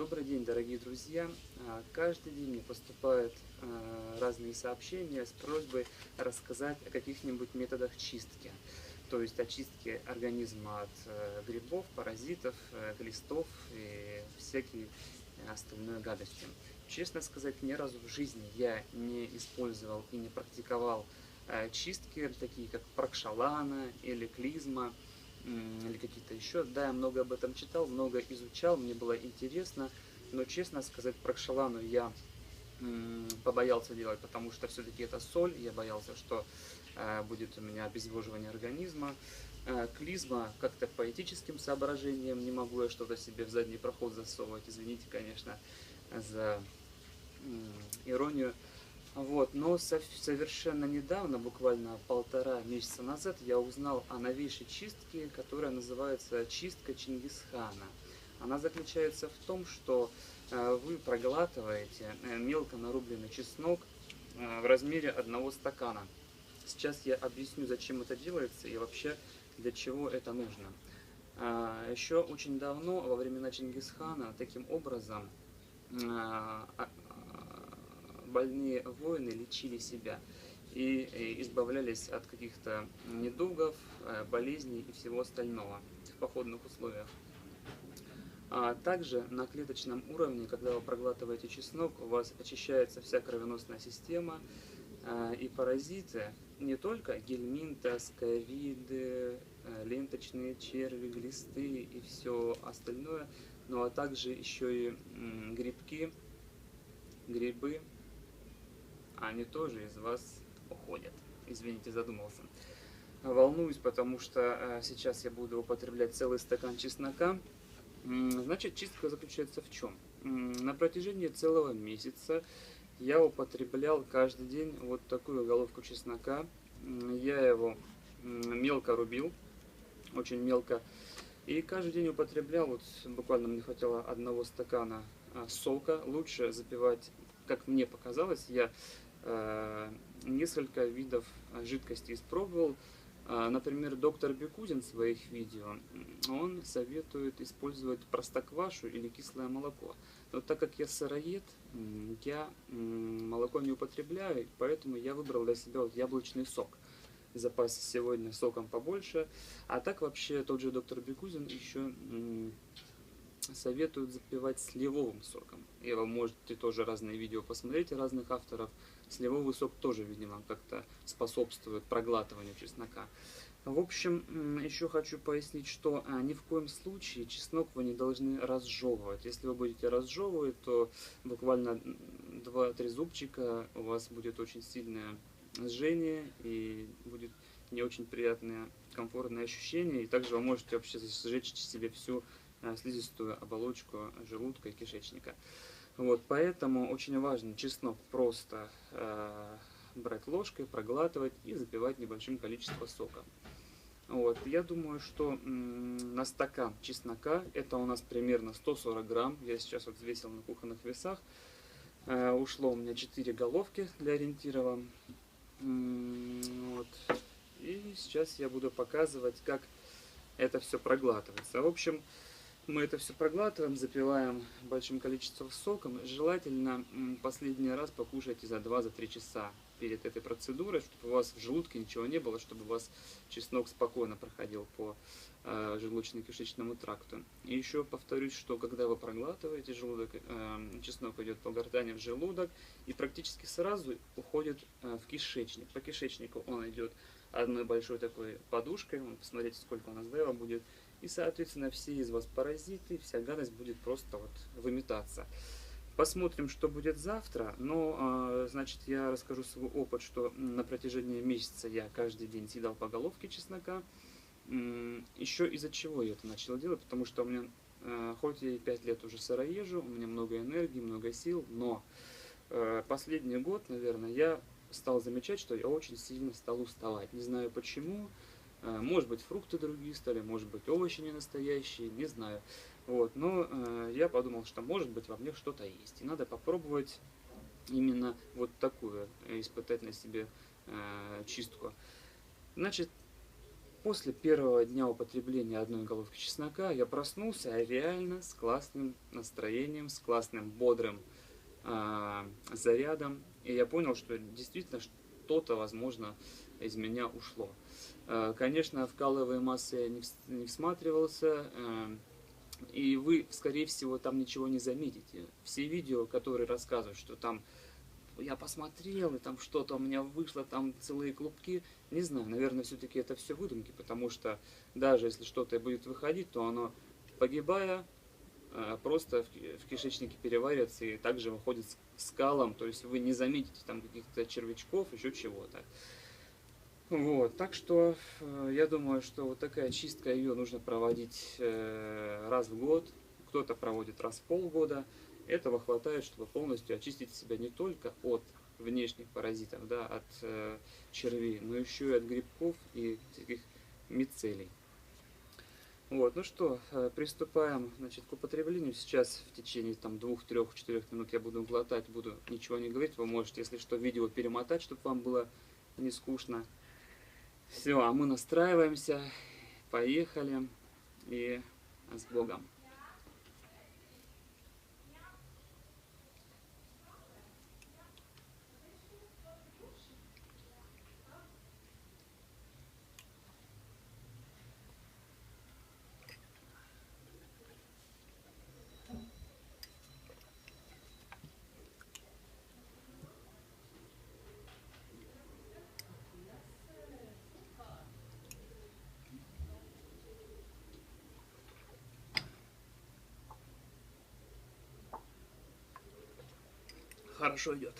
Добрый день, дорогие друзья! Каждый день мне поступают разные сообщения с просьбой рассказать о каких-нибудь методах чистки. То есть очистки организма от грибов, паразитов, глистов и всякой остальной гадости. Честно сказать, ни разу в жизни я не использовал и не практиковал чистки, такие как прокшалана или клизма, или какие-то еще. Да, я много об этом читал, много изучал, мне было интересно, но, честно сказать, прокшалану я побоялся делать, потому что все-таки это соль, я боялся, что будет у меня обезвоживание организма. Клизма как-то по этическим соображениям, не могу я что-то себе в задний проход засовывать, извините, конечно, за иронию. Вот, но совершенно недавно, буквально 1,5 месяца назад, я узнал о новейшей чистке, которая называется чистка Чингисхана. Она заключается в том, что вы проглатываете мелко нарубленный чеснок в размере 1 стакана. Сейчас я объясню, зачем это делается и вообще для чего это нужно. Еще очень давно, во времена Чингисхана, таким образом больные воины лечили себя и избавлялись от каких-то недугов, болезней и всего остального в походных условиях. А также на клеточном уровне, когда вы проглатываете чеснок, у вас очищается вся кровеносная система, и паразиты, не только гельминта, сковиды, ленточные черви, глисты и все остальное, но также еще и грибки, грибы, они тоже из вас уходят. Извините, задумался. Волнуюсь, потому что сейчас я буду употреблять целый стакан чеснока. Значит, чистка заключается в чем? На протяжении целого месяца я употреблял каждый день вот такую головку чеснока. Я его мелко рубил, очень мелко. И каждый день употреблял, вот буквально мне хватило 1 стакана сока. Лучше запивать, как мне показалось, я несколько видов жидкости испробовал. Например, доктор Бекузин в своих видео, он советует использовать простоквашу или кислое молоко. Но так как я сыроед, я молоко не употребляю, поэтому я выбрал для себя вот яблочный сок. Запас сегодня соком побольше. А так вообще тот же доктор Бекузин еще советуют запивать сливовым соком. И вы можете тоже разные видео посмотреть разных авторов. Сливовый сок тоже, видимо, как-то способствует проглатыванию чеснока. В общем, еще хочу пояснить, что ни в коем случае чеснок вы не должны разжевывать. Если вы будете разжевывать, то буквально 2-3 зубчика у вас будет очень сильное жжение и будет не очень приятное, комфортное ощущение. И также вы можете вообще сжечь себе всю слизистую оболочку желудка и кишечника. Вот, поэтому очень важно чеснок просто брать ложкой, проглатывать и запивать небольшим количеством сока. Вот, я думаю, что на стакан чеснока, это у нас примерно 140 грамм, я сейчас вот взвесил на кухонных весах, ушло у меня 4 головки для ориентира. Вот. И сейчас я буду показывать, как это все проглатывается. В общем, мы это все проглатываем, запиваем большим количеством соком. Желательно последний раз покушайте за 2-3 часа перед этой процедурой, чтобы у вас в желудке ничего не было, чтобы у вас чеснок спокойно проходил по желудочно-кишечному тракту. И еще повторюсь, что когда вы проглатываете желудок, чеснок идет по гортани в желудок и практически сразу уходит в кишечник. По кишечнику он идет одной большой такой подушкой. Посмотрите, сколько у нас до этого будет. И, соответственно, все из вас паразиты, вся гадость будет просто вот выметаться. Посмотрим, что будет завтра. Но, значит, я расскажу свой опыт, что на протяжении месяца я каждый день съедал по головке чеснока. Еще из-за чего я это начал делать, потому что у меня, хоть я и 5 лет уже сыроежу, у меня много энергии, много сил, но последний год, наверное, я стал замечать, что я очень сильно стал уставать. Не знаю почему. Может быть, фрукты другие стали, может быть, овощи не настоящие, не знаю. Вот, но я подумал, что может быть во мне что-то есть. И надо попробовать именно вот такую, испытать на себе чистку. Значит, После первого дня употребления одной головки чеснока я проснулся реально с классным настроением, с классным бодрым зарядом. И я понял, что действительно что-то, возможно, из меня ушло. Конечно, в каловые массы я не всматривался, и вы, скорее всего, там ничего не заметите. Все видео, которые рассказывают, что там я посмотрел, и там что-то у меня вышло, там целые клубки, не знаю, наверное, все-таки это все выдумки, потому что даже если что-то будет выходить, то оно, погибая, просто в кишечнике переваривается и также выходит с калом, то есть вы не заметите там каких-то червячков, еще чего-то. Вот, так что я думаю, что вот такая чистка, ее нужно проводить раз в год, кто-то проводит раз в полгода. Этого хватает, чтобы полностью очистить себя не только от внешних паразитов, да, от червей, но еще и от грибков и таких мицелий. Вот, ну что, приступаем, значит, к употреблению. Сейчас в течение там 2-3-4 минут я буду глотать, буду ничего не говорить. Вы можете, если что, видео перемотать, чтобы вам было не скучно. Все, а мы настраиваемся, поехали и с Богом. Хорошо идет.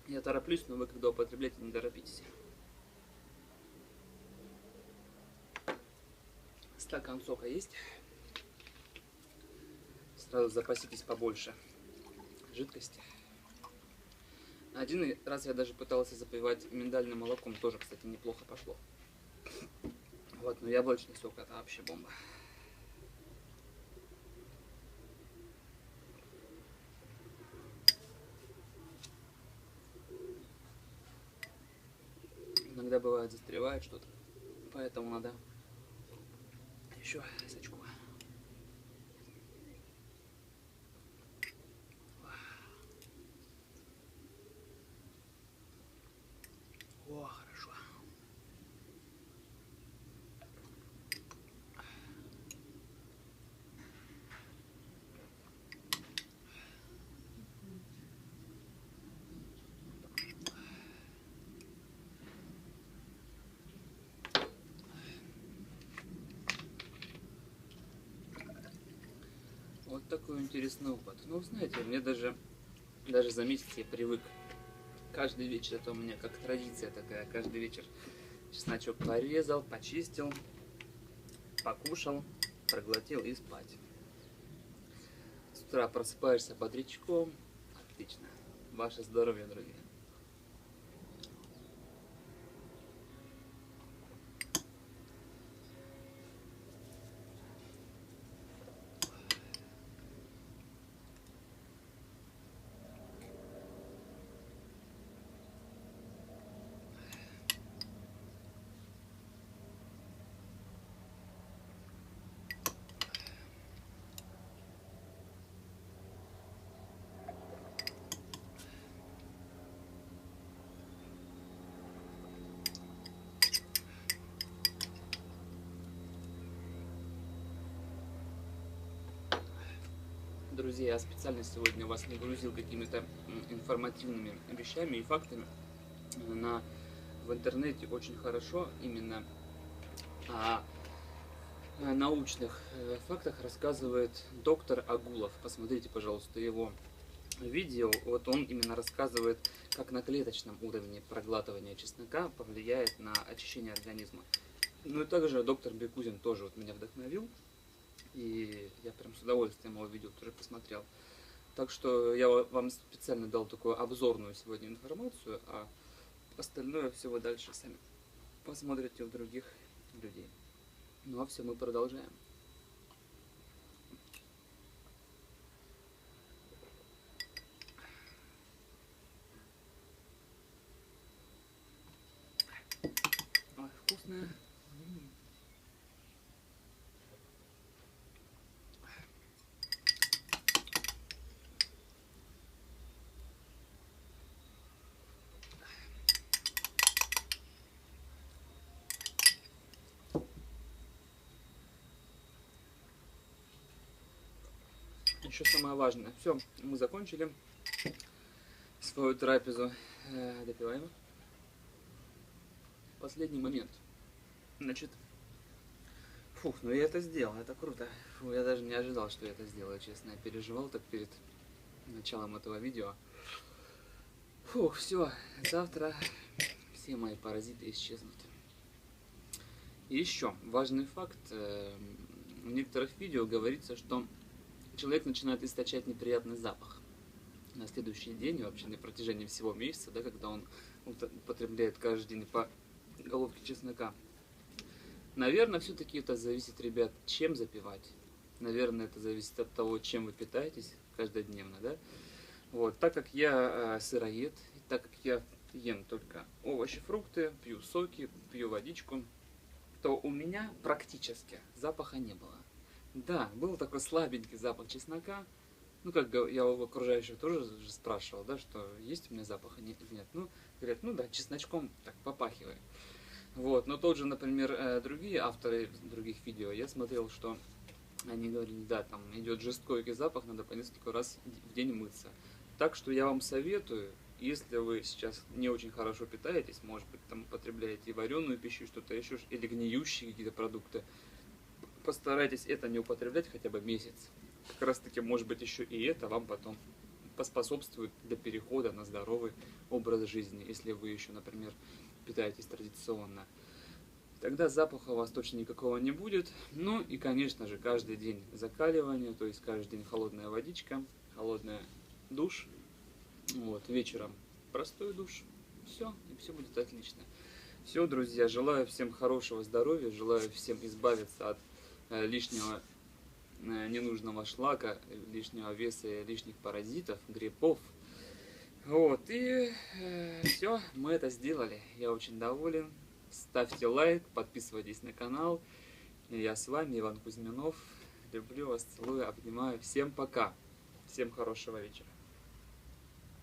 Я тороплюсь, но вы, когда употребляете, не торопитесь. Стакан сока есть. Сразу запаситесь побольше жидкости. Один раз я даже пытался запивать миндальным молоком, тоже, кстати, неплохо пошло. Вот, но яблочный сок это вообще бомба. Иногда бывает застревает что-то, поэтому надо еще сачку. О, хорошо. Вот такой интересный опыт. Ну, знаете, мне даже за месяц я привык. Каждый вечер, это у меня как традиция такая, каждый вечер чесночок порезал, почистил, покушал, проглотил и спать. С утра просыпаешься бодрячком. Отлично. Ваше здоровье, друзья. Друзья, я специально сегодня вас не грузил какими-то информативными вещами и фактами. В интернете очень хорошо именно о научных фактах рассказывает доктор Агулов. Посмотрите, пожалуйста, его видео. Вот он именно рассказывает, как на клеточном уровне проглатывание чеснока повлияет на очищение организма. Ну и также доктор Бекузин тоже вот меня вдохновил. И я прям с удовольствием его видео тоже посмотрел. Так что я вам специально дал такую обзорную сегодня информацию, а остальное все вы дальше сами посмотрите у других людей. Ну а все, мы продолжаем. еще самое важное. Все, мы закончили свою трапезу. Допиваем. Последний момент. Значит, фух, ну я это сделал, это круто. Фу, я даже не ожидал, что я это сделаю, честно. Я переживал так перед началом этого видео. Фух, все, завтра все мои паразиты исчезнут. И еще важный факт. В некоторых видео говорится, что человек начинает источать неприятный запах на следующий день и вообще на протяжении всего месяца, да, когда он употребляет каждый день по головке чеснока. Наверное, все-таки это зависит, ребят, чем запивать. Наверное, это зависит от того, чем вы питаетесь каждодневно, да. Вот, так как я сыроед, так как я ем только овощи, фрукты, пью соки, пью водичку, то у меня практически запаха не было. Да, был такой слабенький запах чеснока. Ну, как я у окружающих тоже спрашивал, да, что есть у меня запаха, нет. Ну, говорят, ну да, чесночком так попахивает. Вот, но тот же, например, другие авторы других видео, я смотрел, что они говорили, да, там идет жесткий запах, надо по несколько раз в день мыться. Так что я вам советую, если вы сейчас не очень хорошо питаетесь, может быть, там употребляете вареную пищу, что-то еще, или гниющие какие-то продукты, постарайтесь это не употреблять хотя бы месяц. Как раз таки, может быть, еще и это вам потом поспособствует для перехода на здоровый образ жизни, если вы еще, например, питаетесь традиционно. Тогда запаха у вас точно никакого не будет. Ну и, конечно же, каждый день закаливание, то есть каждый день холодная водичка, холодный душ. Вот, вечером простой душ. Все, и все будет отлично. Все, друзья, желаю всем хорошего здоровья, желаю всем избавиться от лишнего ненужного шлака, лишнего веса, лишних паразитов, грибов. Вот, и все, мы это сделали. Я очень доволен. Ставьте лайк, подписывайтесь на канал. Я с вами, Иван Кузьминов. Люблю вас, целую, обнимаю. Всем пока. Всем хорошего вечера.